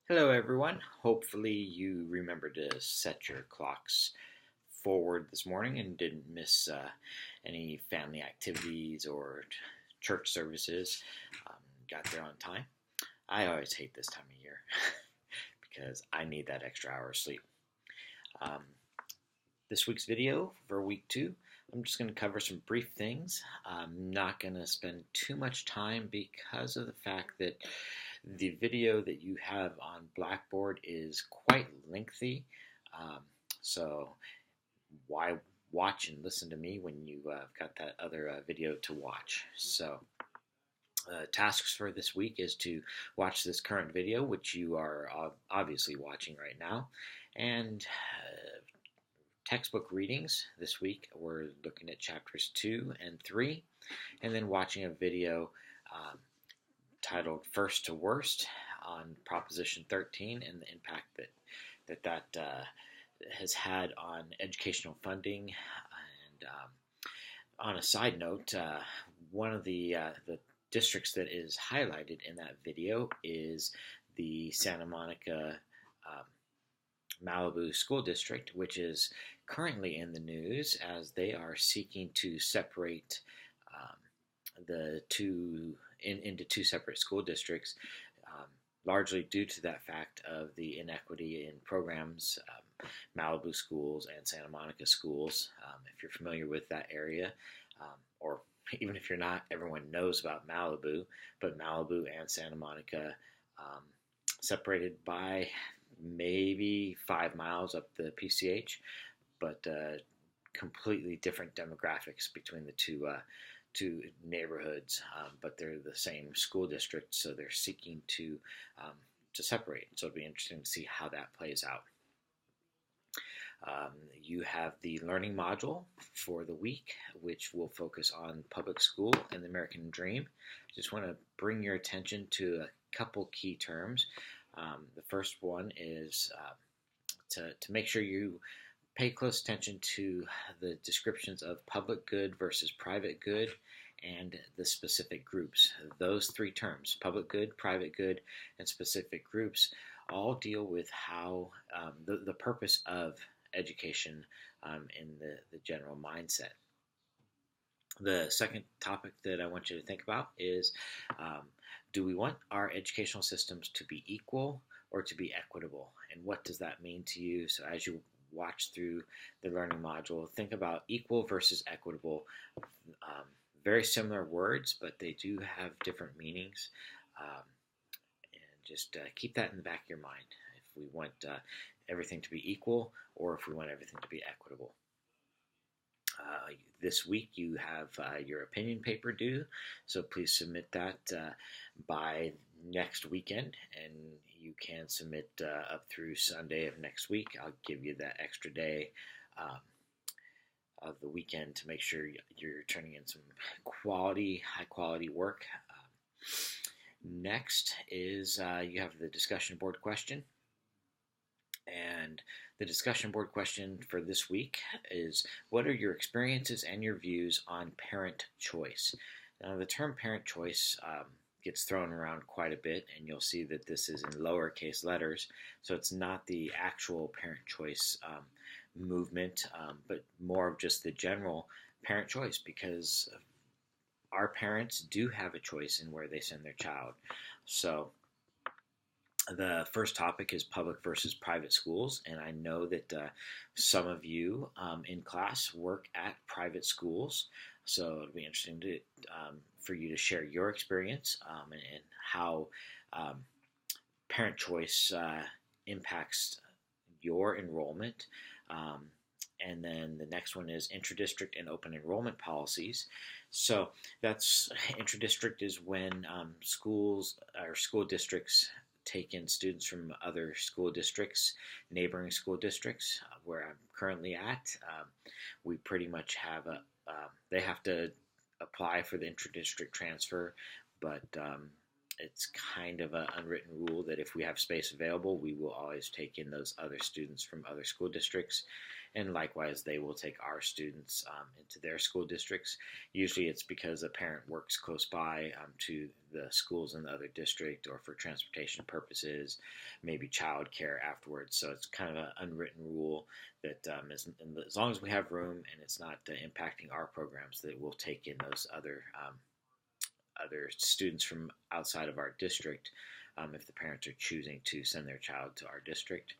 Hello, everyone. Hopefully, you remember to set your clocks forward this morning and didn't miss any family activities or church services. Um, got there on time. I always hate this time of year because I need that extra hour of sleep. Um, this week's video for week two, I'm just going to cover some brief things. I'm not going to spend too much time because of the fact that the video that you have on Blackboard is quite lengthy. Um, so why watch and listen to me when you've got that other video to watch? So tasks for this week is to watch this current video, which you are obviously watching right now, and textbook readings this week. We're looking at chapters 2 and 3, and then watching a video um, titled First to Worst on Proposition 13 and the impact that has had on educational funding. And on a side note, one of the districts that is highlighted in that video is the Santa Monica um, Malibu School District, which is currently in the news as they are seeking to separate the two into two separate school districts, largely due to that fact of the inequity in programs, Malibu schools and Santa Monica schools. If you're familiar with that area, or even if you're not, everyone knows about Malibu, but Malibu and Santa Monica separated by maybe 5 miles up the PCH, but completely different demographics between the two neighborhoods, but they're the same school district, so they're seeking to separate. So it'll be interesting to see how that plays out. You have the learning module for the week, which will focus on public school and the American dream. Just want to bring your attention to a couple key terms. The first one is to make sure you pay close attention to the descriptions of public good versus private good and the specific groups. Those three terms, public good, private good, and specific groups, all deal with how the purpose of education in the general mindset. The second topic that I want you to think about is, do we want our educational systems to be equal or to be equitable? And what does that mean to you? So as you watch through the learning module, think about equal versus equitable. Very similar words, but they do have different meanings. And just keep that in the back of your mind if we want everything to be equal or if we want everything to be equitable. This week you have your opinion paper due, so please submit that by next weekend, and you can submit up through Sunday of next week. I'll give you that extra day of the weekend to make sure you're turning in some high quality work. Next is you have the discussion board question. And the discussion board question for this week is, what are your experiences and your views on parent choice? Now, the term parent choice gets thrown around quite a bit, and you'll see that this is in lowercase letters, so it's not the actual parent choice movement, but more of just the general parent choice, because our parents do have a choice in where they send their child. So the first topic is public versus private schools, and I know that some of you in class work at private schools, so it'll be interesting for you to share your experience and how parent choice impacts your enrollment. And then the next one is intra-district and open enrollment policies. So that's intra-district is when schools or school districts take in students from other school districts, neighboring school districts. Where I'm currently at, we pretty much have they have to apply for the intra-district transfer, but it's kind of an unwritten rule that if we have space available, we will always take in those other students from other school districts. And likewise, they will take our students into their school districts. Usually it's because a parent works close by to the schools in the other district, or for transportation purposes, maybe child care afterwards. So it's kind of an unwritten rule that as long as we have room and it's not impacting our programs, that we'll take in those other students from outside of our district if the parents are choosing to send their child to our district.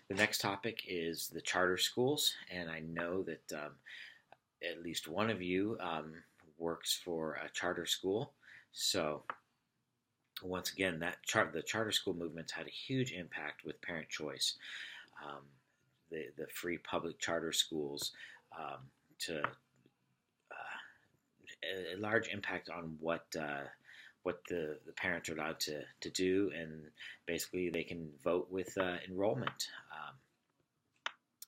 The next topic is the charter schools, and I know that at least one of you works for a charter school. So once again, the charter school movement's had a huge impact with parent choice. The free public charter schools to a large impact on what the parents are allowed to do, and basically they can vote with enrollment.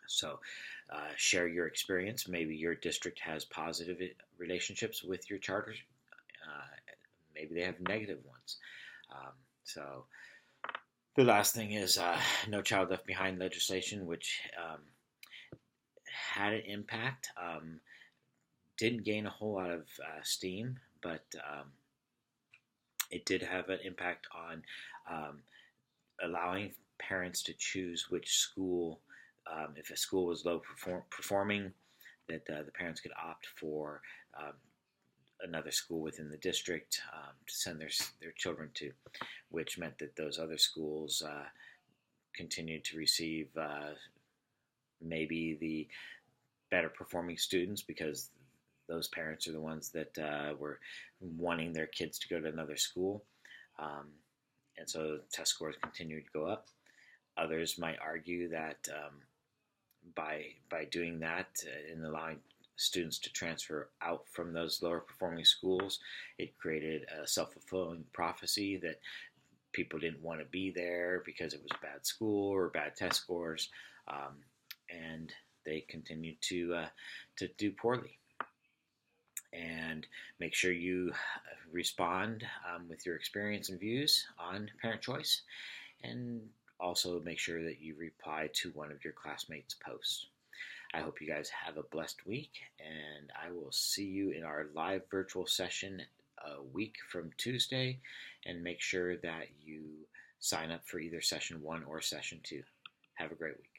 So share your experience. Maybe your district has positive relationships with your charters. Maybe they have negative ones. So the last thing is No Child Left Behind legislation, which had an impact. Didn't gain a whole lot of steam, but it did have an impact on allowing parents to choose which school, if a school was low performing, that the parents could opt for another school within the district to send their children to, which meant that those other schools continued to receive maybe the better performing students, because those parents are the ones that were wanting their kids to go to another school. And so test scores continued to go up. Others might argue that by doing that and allowing students to transfer out from those lower performing schools, it created a self-fulfilling prophecy that people didn't want to be there because it was a bad school or bad test scores, and they continued to do poorly. And make sure you respond with your experience and views on parent choice, and also make sure that you reply to one of your classmates' posts. I hope you guys have a blessed week, and I will see you in our live virtual session a week from Tuesday, and make sure that you sign up for either session 1 or session 2. Have a great week.